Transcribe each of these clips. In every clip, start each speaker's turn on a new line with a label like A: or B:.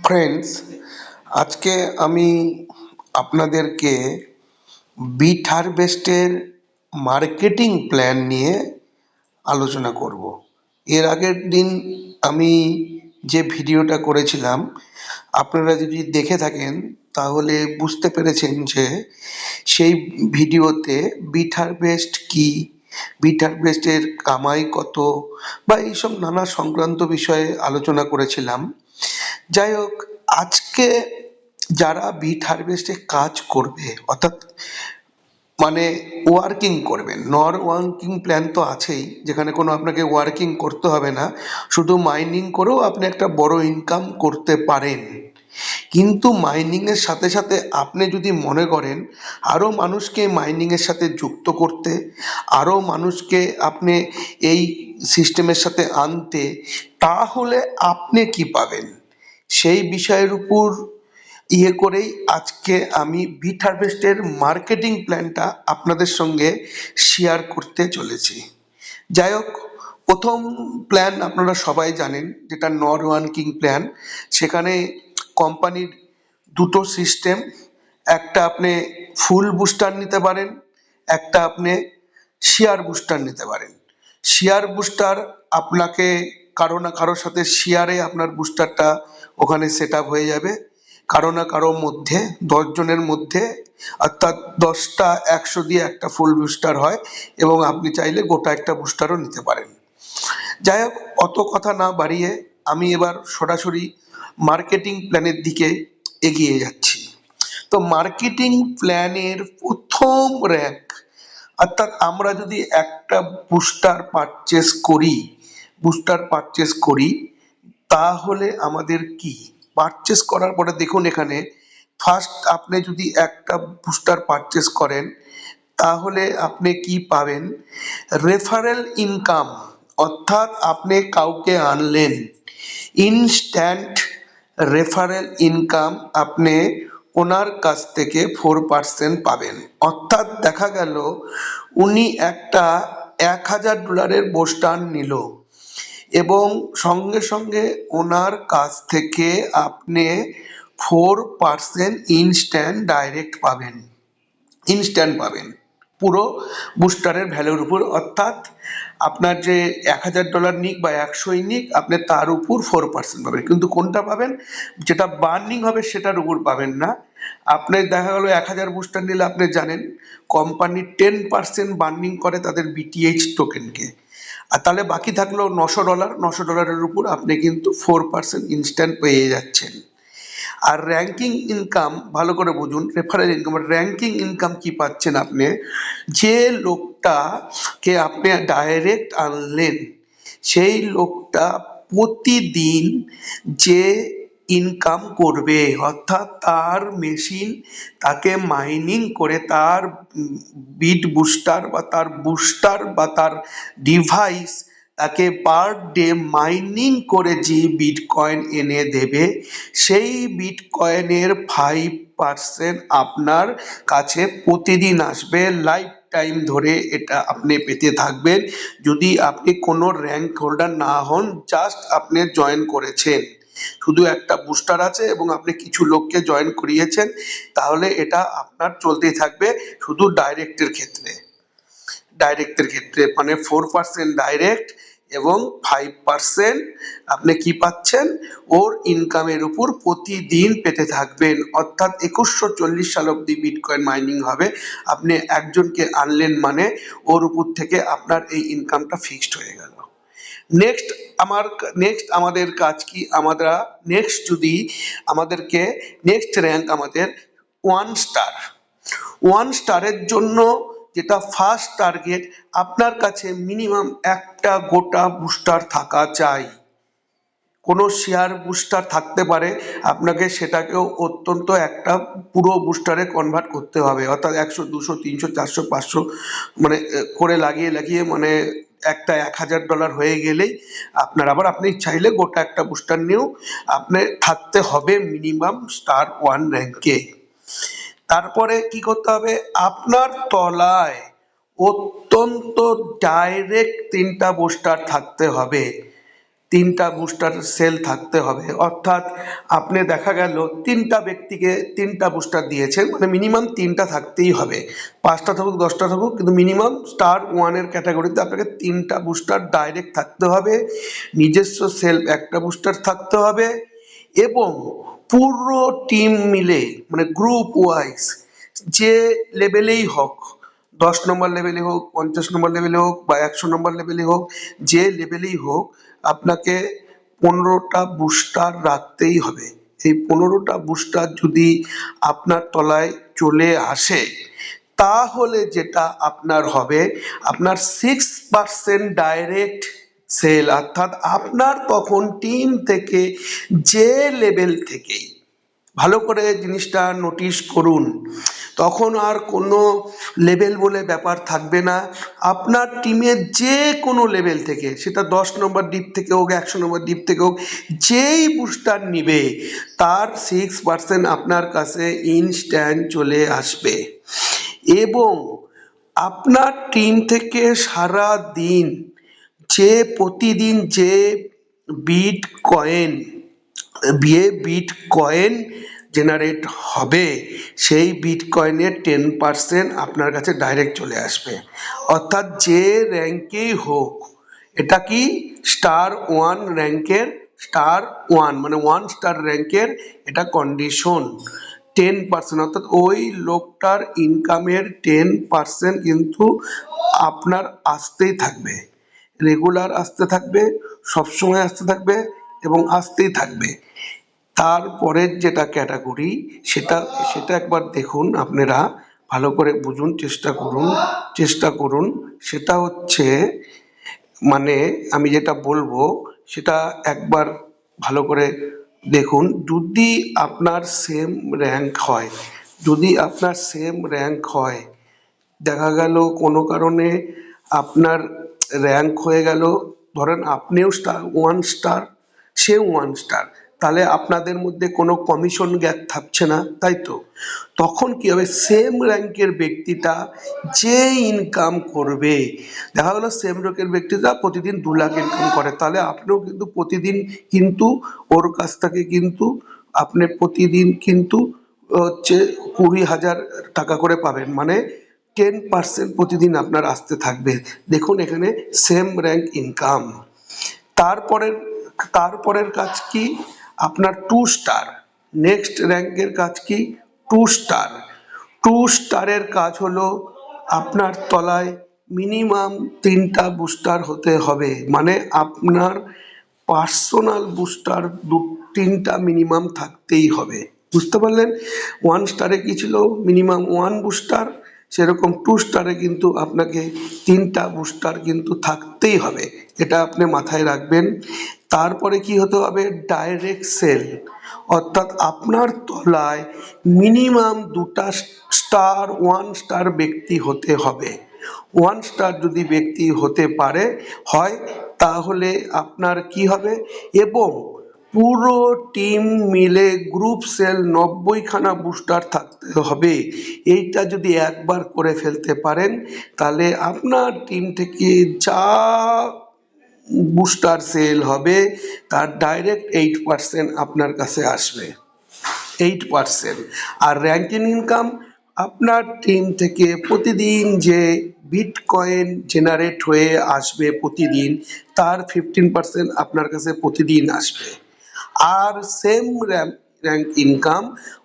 A: Friends, আজকে আমি আপনাদেরকে বিট হারভেস্টের মার্কেটিং প্ল্যান নিয়ে আলোচনা করব। এর আগের দিন আমি যে ভিডিওটা করেছিলাম, আপনারা যদি দেখে থাকেন তাহলে বুঝতে পেরেছেন যে সেই ভিডিওতে বিট হারভেস্ট কি, বিট হারভেস্টের কামাই কত বা এইসব নানা সংক্রান্ত বিষয়ে আলোচনা করেছিলাম। যাই হোক, আজকে যারা বিট হারভেস্টে কাজ করবে, অর্থাৎ মানে ওয়ার্কিং করবেন, নর ওয়ার্কিং প্ল্যান তো আছেই, যেখানে কোনো আপনাকে ওয়ার্কিং করতে হবে না, শুধু মাইনিং করেও আপনি একটা বড় ইনকাম করতে পারেন। কিন্তু মাইনিং এর সাথে সাথে আপনি যদি মনে করেন আরো মানুষকে মাইনিং এর সাথে যুক্ত করতে, আরো মানুষকে আপনি এই সিস্টেমের সাথে আনতে, তাহলে আপনি কি পাবেন সেই বিষয়ের উপর করেই আজকে আমি বিট হারভেস্টের মার্কেটিং প্ল্যানটা আপনাদের সঙ্গে শেয়ার করতে চলেছি। যাই হোক, প্রথম প্ল্যান আপনারা সবাই জানেন, যেটা নর ওয়ার্কিং প্ল্যান। সেখানে কোম্পানির দুটো সিস্টেম, একটা আপনি ফুল বুস্টার নিতে পারেন, একটা আপনি শেয়ার বুস্টার নিতে পারেন। শেয়ার বুস্টার আপনাকে কারো না কারোর সাথে শেয়ারে আপনার বুস্টারটা ওখানে সেট আপ হয়ে যাবে, কারো না কারো মধ্যে 10 জনের মধ্যে, অর্থাৎ 10টা 100 দিয়ে একটা ফুল বুস্টার হয়, এবং আপনি চাইলে গোটা একটা বুস্টারও নিতে পারেন। যাই হোক, অত কথা না বাড়িয়ে আমি এবার সরাসরি মার্কেটিং প্ল্যানের দিকে এগিয়ে যাচ্ছি। তো মার্কেটিং প্ল্যানের প্রথম র্যাঙ্ক, অর্থাৎ আমরা যদি একটা বুস্টার পারচেস করি, তাহলে আমাদের কি পারচেস করার পরে দেখুন, এখানে ফার্স্ট আপনি যদি একটা বুস্টার পারচেস করেন, তাহলে আপনি কি পাবেন? রেফারেল ইনকাম, অর্থাৎ আপনি কাউকে আনলেন, ইনস্ট্যান্ট রেফারেল ইনকাম আপনি ওনার কাছ থেকে 4% পাবেন। অর্থাৎ দেখা গেল উনি একটা $1000 বুস্টার নিল, এবং সঙ্গে সঙ্গে ওনার কাছ থেকে আপনি 4% ইনস্ট্যান্ট ডাইরেক্ট পাবেন, ইনস্ট্যান্ট পাবেন পুরো বুস্টারের ভ্যালুর উপর। অর্থাৎ আপনার যে $1000 নিক বা 100ই নিক, আপনি তার উপর 4% পাবেন। কিন্তু কোনটা পাবেন? যেটা বার্নিং হবে সেটার উপর পাবেন না। আপনি দেখা গেল 1000 বুস্টার নিলে, আপনি জানেন কোম্পানি 10% বার্নিং করে তাদের বিটিএইচ টোকেনকে, আর তাহলে বাকি থাকলো $900। $900-এর উপর আপনি কিন্তু 4% ইনস্ট্যান্ট পেয়ে যাচ্ছেন। আর র্যাঙ্কিং ইনকাম ভালো করে বুঝুন, রেফারেল ইনকাম, র্যাঙ্কিং ইনকাম কি পাচ্ছেন আপনি? যে লোকটাকে আপনি ডাইরেক্ট আনলেন, সেই লোকটা প্রতিদিন যে ইনকাম করবে, অর্থাৎ তার মেশিন তাকে মাইনিং করে তার বিট বুস্টার বা তার ডিভাইস তাকে পার ডে মাইনিং করে যে বিটকয়েন এনে দেবে, সেই বিটকয়েনের 5% আপনার কাছে প্রতিদিন আসবে, লাইফ টাইম ধরে এটা আপনি পেতে থাকবেন। যদি আপনি কোনো র্যাঙ্ক হোল্ডার না হন, জাস্ট আপনি জয়েন করেছেন, শুধু একটা বুস্টার আছে এবং আপনি কিছু লোককে জয়েন করিয়েছেন, তাহলে এটা আপনার চলতেই থাকবে। শুধু ডাইরেক্টের ক্ষেত্রে মানে 4% ডাইরেক্ট এবং 5% আপনি কি পাচ্ছেন? ওর ইনকামের উপর প্রতিদিন পেতে থাকবেন। অর্থাৎ 2140 সাল অব্দি বিটকয়েন মাইনিং হবে। আপনি একজনকে আনলেন মানে ওর উপর থেকে আপনার এই ইনকামটা ফিক্সড হয়ে গেল। নেক্সট আমাদের কাজ কি? আমরা নেক্সট র্যাঙ্ক আমাদের 1 স্টার। 1 স্টারের জন্য যেটা ফার্স্ট টার্গেট, আপনার কাছে মিনিমাম একটা গোটা বুস্টার থাকা চাই। কোনো শেয়ার বুস্টার থাকতে পারে, আপনাকে সেটাকেও অত্যন্ত একটা পুরো বুস্টারে কনভার্ট করতে হবে, অর্থাৎ 100, 200, 300, 400, 500 মানে করে লাগিয়ে মানে একটা $1000 হয়ে গেলেই আপনি চাইলে গোটা একটা বুস্টার নিয়েও আপনি থাকতে হবে মিনিমাম স্টার 1 র্যাঙ্কে। তারপরে কি করতে হবে? আপনার তলায় অত্যন্ত ডাইরেক্ট 3টা বুস্টার থাকতে হবে। তিনটা বুস্টার সেল থাকতে হবে, অর্থাৎ আপনি দেখা গেল তিনটা ব্যক্তিকে তিনটা বুস্টার দিয়েছেন, মানে মিনিমাম তিনটা থাকতেই হবে, 5টা থাকুক 10টা থাকুক, কিন্তু মিনিমাম স্টার ওয়ানের ক্যাটাগরিতে আপনাকে তিনটা বুস্টার ডাইরেক্ট থাকতে হবে, নিজস্ব সেল একটা বুস্টার থাকতে হবে, এবং পুরো টিম মিলে মানে গ্রুপ ওয়াইজ যে লেভেলেই হোক, 10 নম্বর লেভেলে হোক, 50 নম্বর লেভেলে হোক, বা 100 নম্বর লেভেলে হোক, যে লেভেলেই হোক, আপনাকে 15টা বুস্টার রাখতেই হবে। এই 15টা বুস্টার যদি আপনার তলায় চলে আসে, তাহলে যেটা আপনার হবে, আপনার 6% ডাইরেক্ট সেল, অর্থাৎ আপনার তখন টিম থেকে যে লেভেল থেকেই, ভালো করে জিনিসটা নোটিশ করুন, তখন আর কোনো লেভেল বলে ব্যাপার থাকবে না। আপনার টিমের যে কোনো লেভেল থেকে, সেটা 10 নম্বর ডিপ থেকে হোক, 100 নম্বর ডিপ থেকে হোক, যেই বুস্টার নিবে তার 6% আপনার কাছে ইনস্ট্যান্ট চলে আসবে। এবং আপনার টিম থেকে সারা দিন প্রতিদিন যে বিট কয়েন জেনারেট হবে, সেই বিটকয়েনের 10% আপনার কাছে ডাইরেক্ট চলে আসবে, অর্থাৎ যে র্যাঙ্কেই হোক। এটা কি স্টার ওয়ান র্যাঙ্কের, স্টার ওয়ান মানে 1 স্টার র্যাঙ্কের এটা কন্ডিশন। 10%, অর্থাৎ ওই লোকটার ইনকামের 10% কিন্তু আপনার আসতেই থাকবে, রেগুলার আসতে থাকবে, সবসময় আসতে থাকবে, এবং আসতেই থাকবে। তারপরের যেটা ক্যাটাগরি, সেটা সেটা একবার দেখুন, আপনারা ভালো করে বুঝুন, চেষ্টা করুন। সেটা হচ্ছে, মানে আমি যেটা বলবো সেটা একবার ভালো করে দেখুন। যদি আপনার সেম র্যাঙ্ক হয়, দেখা গেল কোনো কারণে আপনার র্যাঙ্ক হয়ে গেল, ধরেন আপনিও স্টার 1 স্টার, সে 1 স্টার, তাহলে আপনাদের মধ্যে কোনো কমিশন গ্যাপ থাকছে না, তাই তো? তখন কি হবে, সেম র্যাঙ্কের ব্যক্তিটা যে ইনকাম করবে, দেখা গেলো সেম র্যাঙ্কের ব্যক্তিটা প্রতিদিন 2 লাখ ইনকাম করে, তাহলে আপনিও কিন্তু প্রতিদিন কিন্তু ওর কাছ থেকে কিন্তু আপনি প্রতিদিন কিন্তু হচ্ছে 20,000 টাকা করে পাবেন, মানে 10% প্রতিদিন আপনার আসতে থাকবে। দেখুন এখানে সেম র্যাঙ্ক ইনকাম। তারপরের তারপরের কাজ কি, আপনার 2 স্টার, নেক্সট র্যাঙ্কের কাজ কি, 2 স্টার। 2 স্টারের কাজ হলো আপনার তলায় মিনিমাম 3টা বুস্টার হতে হবে, মানে আপনার পার্সোনাল বুস্টার 3টা মিনিমাম থাকতেই হবে, বুঝতে পারলেন? 1 স্টারে কি ছিল, মিনিমাম 1 বুস্টার, সেরকম 2 স্টারে কিন্তু আপনাকে 3টা বুস্টার কিন্তু থাকতেই হবে, এটা আপনি মাথায় রাখবেন। তারপরে কি হতে হবে, ডাইরেক্ট সেল, অর্থাৎ আপনার তলায় মিনিমাম 2টা স্টার 1 স্টার ব্যক্তি হতে হবে। 1 স্টার যদি ব্যক্তি হতে পারে হয়, তাহলে আপনার কি হবে, এবং পুরো টিম মিলে গ্রুপ সেল 90খানা বুস্টার থাকতে হবে। এইটা যদি একবার করে ফেলতে পারেন, তাহলে আপনার টিম থেকে যা বুস্টার সেল হবে তার ডাইরেক্ট 8% আপনার কাছে আসবে, 8%। আর র্যাঙ্কিং ইনকাম, আপনার টিম থেকে প্রতিদিন যে বিটকয়েন জেনারেট হয়ে আসবে প্রতিদিন, তার 15% আপনার কাছে প্রতিদিন আসবে। আর সেম র্যাঙ্ক ইনকাম,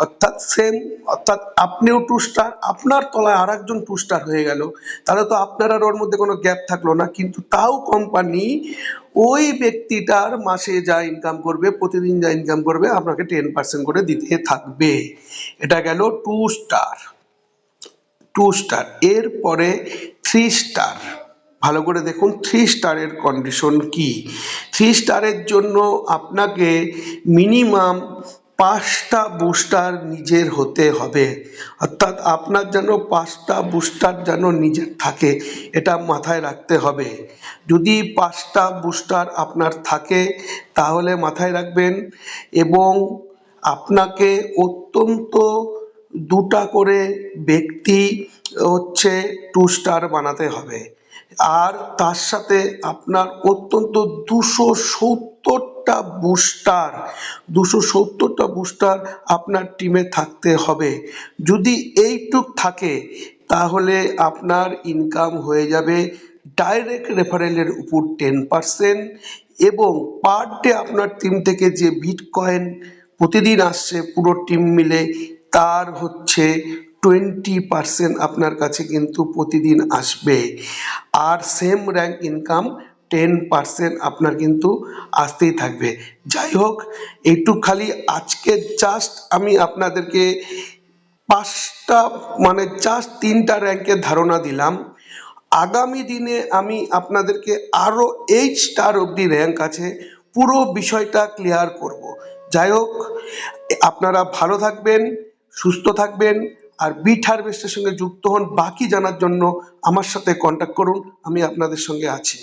A: অর্থাৎ আপনিও 2 স্টার, আপনার তলায় আর একজন 2 স্টার হয়ে গেল, তাহলে তো আপনার আর ওর মধ্যে কোনো গ্যাপ থাকলো না, কিন্তু তাও কোম্পানি ওই ব্যক্তিটার মাসে যা ইনকাম করবে, প্রতিদিন যা ইনকাম করবে, আপনাকে 10% করে দিতে থাকবে। এটা গেল 2 স্টার। 2 স্টার, এরপরে 3 স্টার। ভালো করে দেখুন 3 স্টারের কন্ডিশন কি। 3 স্টারের জন্য আপনাকে মিনিমাম 5টা বুস্টার নিজের হতে হবে, অর্থাৎ আপনার যেন 5টা বুস্টার যেন নিজের থাকে, এটা মাথায় রাখতে হবে। যদি 5টা বুস্টার আপনার থাকে তাহলে মাথায় রাখবেন, এবং আপনাকে অত্যন্ত 2টা করে ব্যক্তি হচ্ছে 2 স্টার বানাতে হবে, আর তার সাথে আপনার অত্যন্ত 270টা বুস্টার আপনার টিমে থাকতে হবে। যদি এইটুক থাকে তাহলে আপনার ইনকাম হয়ে যাবে ডাইরেক্ট রেফারেলের উপর 10%, এবং পার ডে আপনার টিম থেকে যে বিটকয়েন প্রতিদিন আসছে পুরো টিম মিলে তার হচ্ছে 20% আপনার কাছে কিন্তু প্রতিদিন আসবে। আর সেম র্যাঙ্ক ইনকাম 10% আপনার কিন্তু আসতেই থাকবে। যাই হোক, এইটুক খালি আজকে জাস্ট আমি আপনাদেরকে পাঁচটা মানে জাস্ট 3টা র্যাঙ্কের ধারণা দিলাম। আগামী দিনে আমি আপনাদেরকে আরো 8 স্টার অব্দি র্যাঙ্ক আছে, পুরো বিষয়টা ক্লিয়ার করব। যাই হোক, আপনারা ভালো থাকবেন, সুস্থ থাকবেন, আর বিট হারভেস্টের সঙ্গে যুক্ত হন। বাকি জানার জন্য আমার সাথে কন্ট্যাক্ট করুন, আমি আপনাদের সঙ্গে আছি।